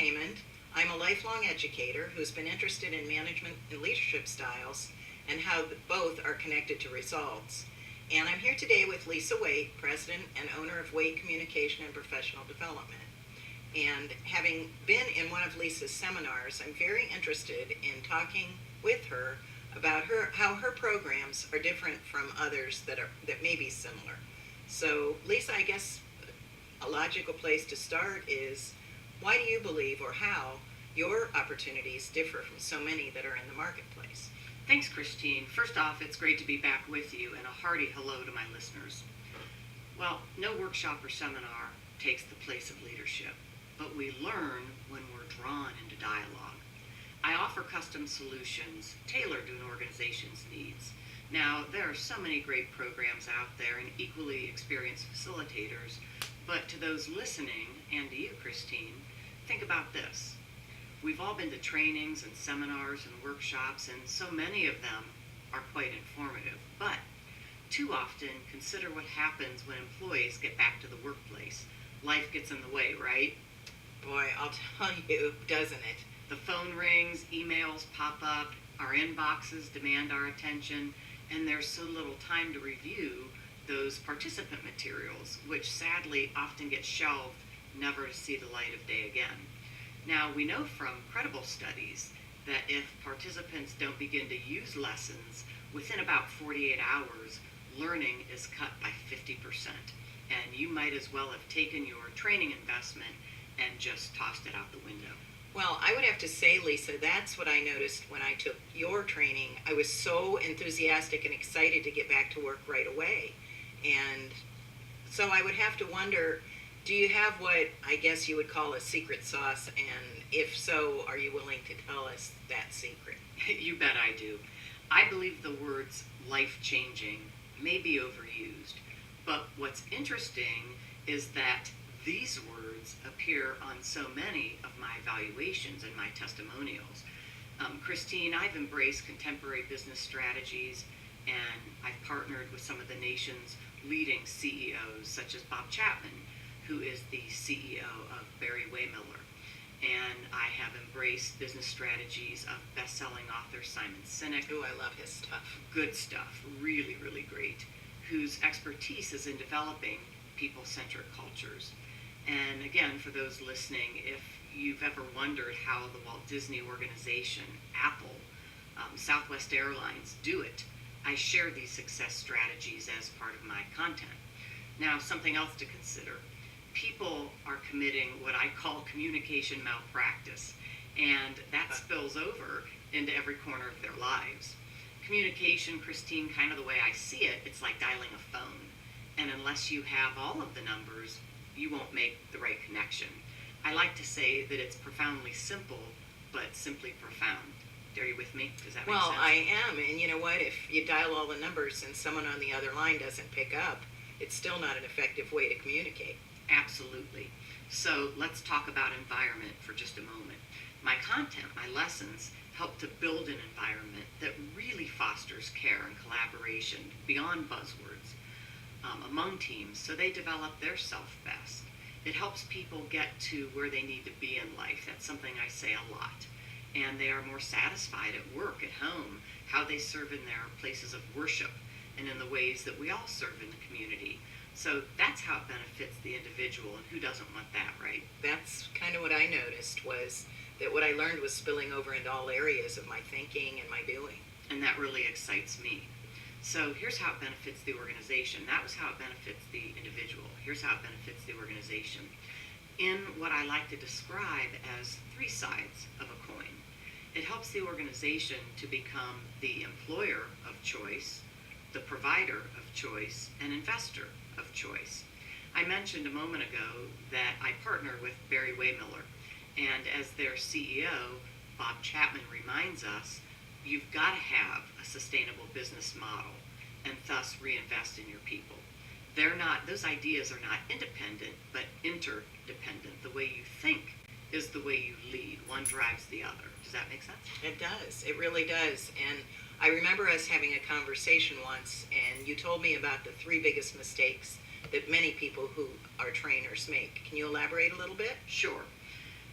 Heyman. I'm a lifelong educator who's been interested in management and leadership styles and how both are connected to results. And I'm here today with Lisa Waite, president and owner of Waite Communication and Professional Development. And having been in one of Lisa's seminars, I'm very interested in talking with her about how her programs are different from others that may be similar. So, Lisa, I guess a logical place to start is, why do you believe, or how, your opportunities differ from so many that are in the marketplace? Thanks, Christine. First off, it's great to be back with you, and a hearty hello to my listeners. Well, no workshop or seminar takes the place of leadership, but we learn when we're drawn into dialogue. I offer custom solutions tailored to an organization's needs. Now, there are so many great programs out there and equally experienced facilitators, but to those listening, and to you, Christine, think about this. We've all been to trainings and seminars and workshops, and so many of them are quite informative. But too often, consider what happens when employees get back to the workplace. Life gets in the way, right? Boy, I'll tell you, doesn't it? The phone rings, emails pop up, our inboxes demand our attention, and there's so little time to review those participant materials, which sadly often get shelved, never to see the light of day again. Now, we know from credible studies that if participants don't begin to use lessons, within about 48 hours, learning is cut by 50%. And you might as well have taken your training investment and just tossed it out the window. Well, I would have to say, Lisa, that's what I noticed when I took your training. I was so enthusiastic and excited to get back to work right away. And so I would have to wonder, do you have what I guess you would call a secret sauce? And if so, are you willing to tell us that secret? You bet I do. I believe the words life-changing may be overused, but what's interesting is that these words appear on so many of my evaluations and my testimonials. Christine, I've embraced contemporary business strategies, and I've partnered with some of the nation's leading CEOs, such as Bob Chapman, who is the CEO of Barry Waymiller. And I have embraced business strategies of best-selling author Simon Sinek. Oh, I love his stuff. Good stuff, really, really great, whose expertise is in developing people-centric cultures. And again, for those listening, if you've ever wondered how the Walt Disney Organization, Apple, Southwest Airlines do it, I share these success strategies as part of my content. Now, something else to consider. People are committing what I call communication malpractice, and that spills over into every corner of their lives. Communication, Christine, kind of the way I see it, it's like dialing a phone. And unless you have all of the numbers, you won't make the right connection. I like to say that it's profoundly simple, but simply profound. Are you with me? Does that make sense? Well, I am, and you know what? If you dial all the numbers and someone on the other line doesn't pick up, it's still not an effective way to communicate. Absolutely. So let's talk about environment for just a moment. My content, my lessons, help to build an environment that really fosters care and collaboration beyond buzzwords among teams, so they develop their self best. It helps people get to where they need to be in life. That's something I say a lot. And they are more satisfied at work, at home, how they serve in their places of worship, and in the ways that we all serve in the community. So that's how it benefits the individual, and who doesn't want that, right? That's kind of what I noticed, was that what I learned was spilling over into all areas of my thinking and my doing. And that really excites me. So here's how it benefits the organization. That was how it benefits the individual. Here's how it benefits the organization. In what I like to describe as three sides of a coin. It helps the organization to become the employer of choice, the provider of choice, and investor of choice. I mentioned a moment ago that I partner with Barry Waymiller, and as their CEO, Bob Chapman reminds us, you've got to have a sustainable business model and thus reinvest in your people. Those ideas are not independent, but interdependent. The way you think is the way you lead. One drives the other. Does that make sense? It does. It really does. And I remember us having a conversation once, and you told me about the three biggest mistakes that many people who are trainers make. Can you elaborate a little bit? Sure.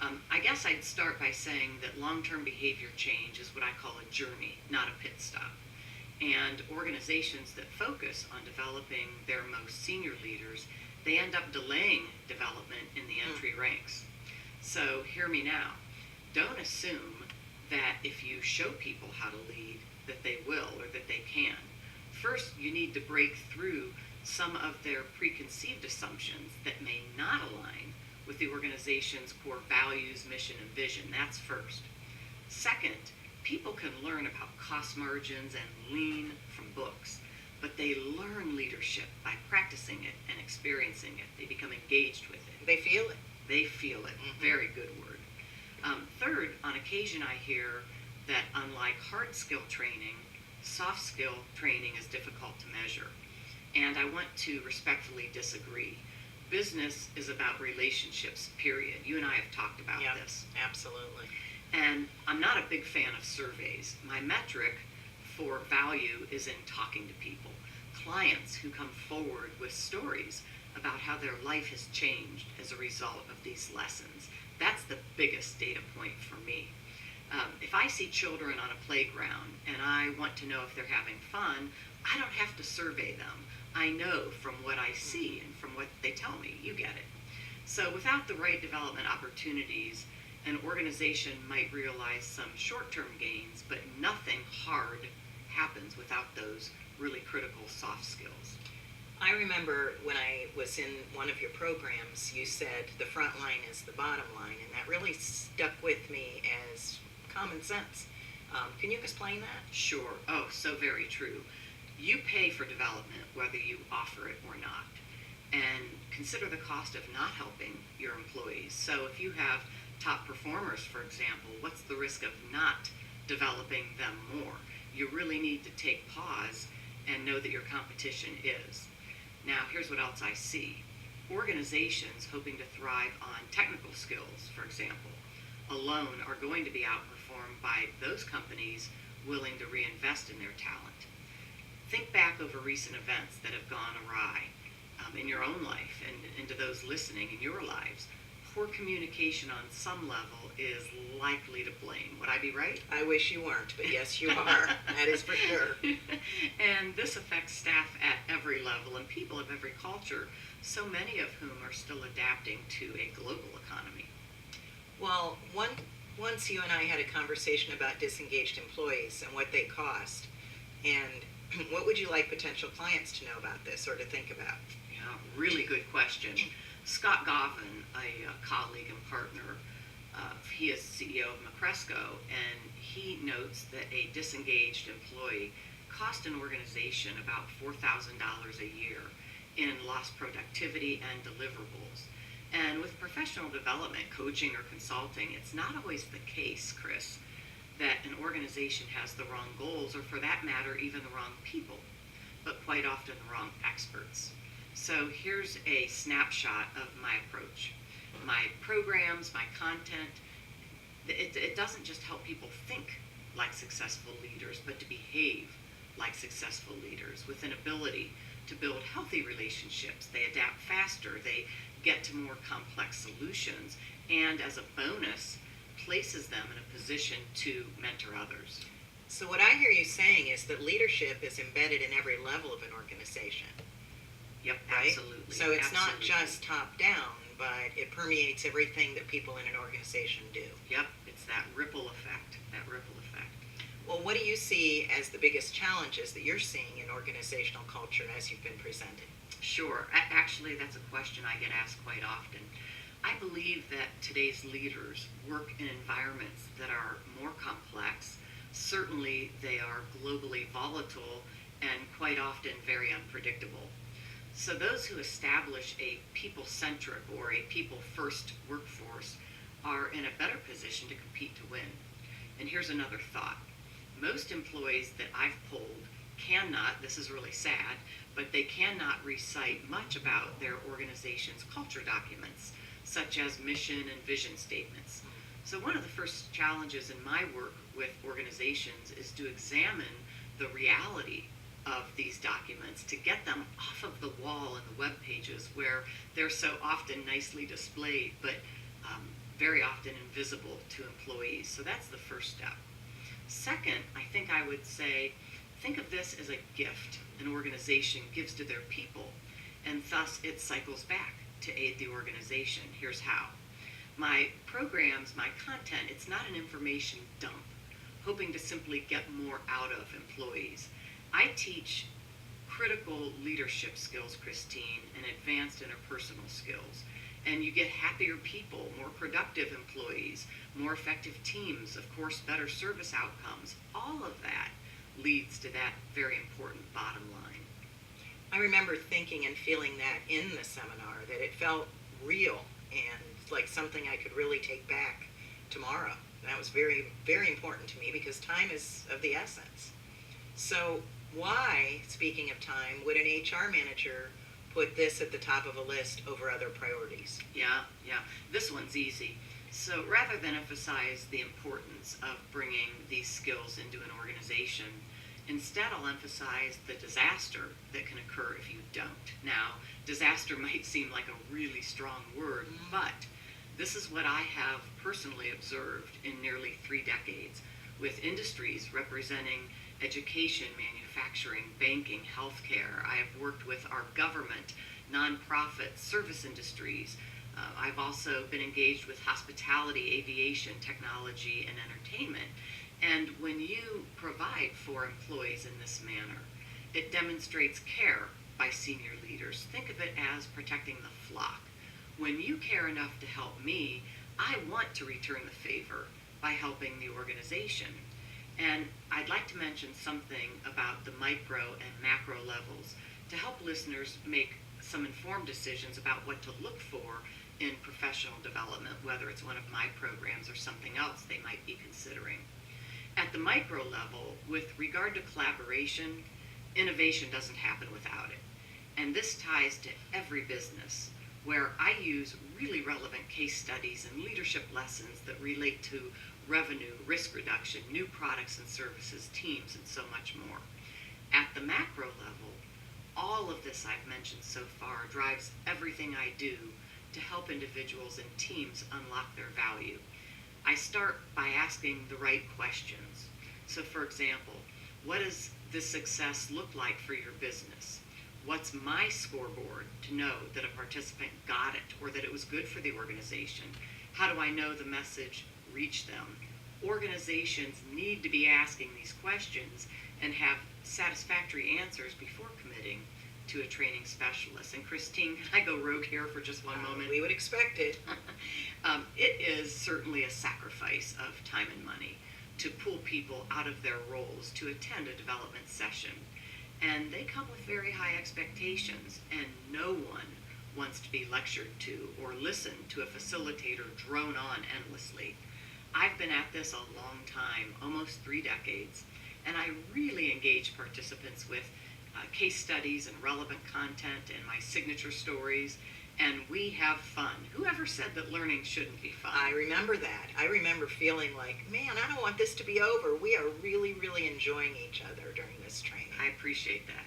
I guess I'd start by saying that long-term behavior change is what I call a journey, not a pit stop. And organizations that focus on developing their most senior leaders, they end up delaying development in the entry ranks. So hear me now. Don't assume that if you show people how to lead, that they will or that they can. First, you need to break through some of their preconceived assumptions that may not align with the organization's core values, mission, and vision. That's first. Second, people can learn about cost margins and lean from books, but they learn leadership by practicing it and experiencing it. They become engaged with it. They feel it. They feel it. Very good word. Third, on occasion I hear that unlike hard skill training, soft skill training is difficult to measure. And I want to respectfully disagree. Business is about relationships, period. You and I have talked about this. Absolutely. And I'm not a big fan of surveys. My metric for value is in talking to people, clients who come forward with stories about how their life has changed as a result of these lessons. That's the biggest data point for me. If I see children on a playground and I want to know if they're having fun, I don't have to survey them. I know from what I see and from what they tell me. You get it. So without the right development opportunities, an organization might realize some short-term gains, but nothing hard happens without those really critical soft skills. I remember when I was in one of your programs, you said the front line is the bottom line, and that really stuck with me as common sense. Can you explain that? Sure. Oh, so very true. You pay for development whether you offer it or not. And consider the cost of not helping your employees. So if you have top performers, for example, what's the risk of not developing them more? You really need to take pause and know that your competition is. Now, here's what else I see. Organizations hoping to thrive on technical skills, for example, alone are going to be outperformed by those companies willing to reinvest in their talent. Think back over recent events that have gone awry in your own life and into those listening in your lives. Poor communication on some level is likely to blame. Would I be right? I wish you weren't, but yes, you are. That is for sure. And this affects staff at every level and people of every culture, so many of whom are still adapting to a global economy. Well, once you and I had a conversation about disengaged employees and what they cost, and what would you like potential clients to know about this or to think about? Yeah, really good question. Scott Govan, a colleague and partner, he is CEO of Macresco, and he notes that a disengaged employee cost an organization about $4,000 a year in lost productivity and deliverables. And with professional development, coaching, or consulting, it's not always the case, Chris, that an organization has the wrong goals, or for that matter, even the wrong people, but quite often the wrong experts. So here's a snapshot of my approach. My programs, my content, it doesn't just help people think like successful leaders, but to behave like successful leaders with an ability to build healthy relationships. They adapt faster, they get to more complex solutions, and as a bonus, places them in a position to mentor others. So what I hear you saying is that leadership is embedded in every level of an organization. Yep, right? absolutely. So it's absolutely. not just top down, but it permeates everything that people in an organization do. Yep, it's that ripple effect, Well, what do you see as the biggest challenges that you're seeing in organizational culture as you've been presented? Sure. Actually, that's a question I get asked quite often. I believe that today's leaders work in environments that are more complex. Certainly, they are globally volatile and quite often very unpredictable. So those who establish a people-centric or a people-first workforce are in a better position to compete to win. And here's another thought. Most employees that I've polled cannot, this is really sad, but they cannot recite much about their organization's culture documents, such as mission and vision statements. So one of the first challenges in my work with organizations is to examine the reality of these documents, to get them off of the wall in the web pages where they're so often nicely displayed, but very often invisible to employees. So that's the first step. Second, I think I would say, think of this as a gift an organization gives to their people, and thus it cycles back to aid the organization. Here's how. My programs, my content, it's not an information dump, hoping to simply get more out of employees. I teach critical leadership skills, Christine, and advanced interpersonal skills. And you get happier people, more productive employees, more effective teams, of course, better service outcomes. All of that leads to that very important bottom line. I remember thinking and feeling that in the seminar, that it felt real and like something I could really take back tomorrow. That was very, very important to me because time is of the essence. So why, speaking of time, would an HR manager put this at the top of a list over other priorities? Yeah. This one's easy. So rather than emphasize the importance of bringing these skills into an organization, instead I'll emphasize the disaster that can occur if you don't. Now, disaster might seem like a really strong word, but this is what I have personally observed in nearly 3 decades with industries representing education, manufacturing, banking, healthcare. I have worked with our government, nonprofit, service industries. I've also been engaged with hospitality, aviation, technology, and entertainment. And when you provide for employees in this manner, it demonstrates care by senior leaders. Think of it as protecting the flock. When you care enough to help me, I want to return the favor by helping the organization. And I'd like to mention something about the micro and macro levels to help listeners make some informed decisions about what to look for in professional development, whether it's one of my programs or something else they might be considering. At the micro level, with regard to collaboration, innovation doesn't happen without it. And this ties to every business, where I use really relevant case studies and leadership lessons that relate to revenue, risk reduction, new products and services, teams, and so much more. At the macro level, all of this I've mentioned so far drives everything I do to help individuals and teams unlock their value. I start by asking the right questions. So for example, what does this success look like for your business? What's my scoreboard to know that a participant got it or that it was good for the organization? How do I know the message reached them? Organizations need to be asking these questions and have satisfactory answers before committing to a training specialist. And Christine, can I go rogue here for just one moment? We would expect it. It is certainly a sacrifice of time and money to pull people out of their roles to attend a development session. And they come with very high expectations, and no one wants to be lectured to or listen to a facilitator drone on endlessly. I've been at this a long time, almost 3 decades, and I really engage participants with case studies and relevant content and my signature stories, and we have fun. Whoever said that learning shouldn't be fun? I remember that. I remember feeling like, man, I don't want this to be over. We are really, really enjoying each other during this training. I appreciate that.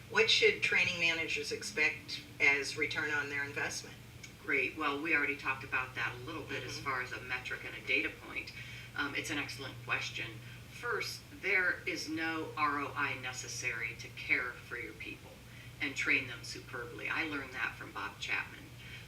What should training managers expect as return on their investment? Great. Well, we already talked about that a little bit as far as a metric and a data point. It's an excellent question. First, there is no ROI necessary to care for your people and train them superbly. I learned that from Bob Chapman.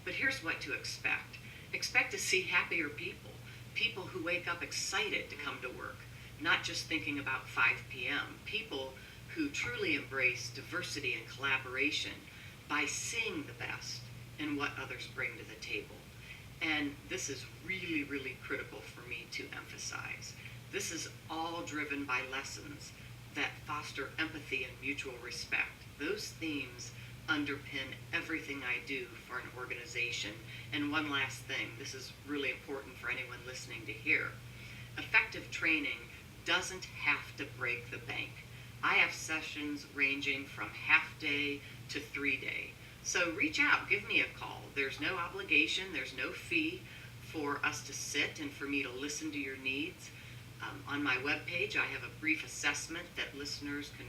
But here's what to expect. Expect to see happier people, people who wake up excited to come to work, not just thinking about 5 p.m., people who truly embrace diversity and collaboration by seeing the best in what others bring to the table. And this is really, really critical for me to emphasize. This is all driven by lessons that foster empathy and mutual respect. Those themes underpin everything I do for an organization. And one last thing, this is really important for anyone listening to hear. Effective training doesn't have to break the bank. I have sessions ranging from half day to 3 day. So reach out, give me a call. There's no obligation, there's no fee for us to sit and for me to listen to your needs. On my webpage, I have a brief assessment that listeners can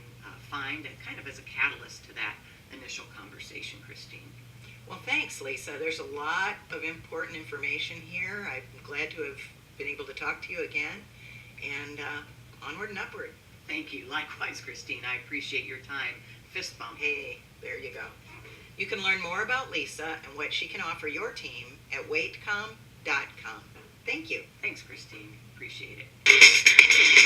find and kind of as a catalyst to that initial conversation, Christine. Well, thanks, Lisa. There's a lot of important information here. I'm glad to have been able to talk to you again, and onward and upward. Thank you. Likewise, Christine. I appreciate your time. Fist bump. Hey, there you go. You can learn more about Lisa and what she can offer your team at waitecom.com. Thank you. Thanks, Christine. Appreciate it.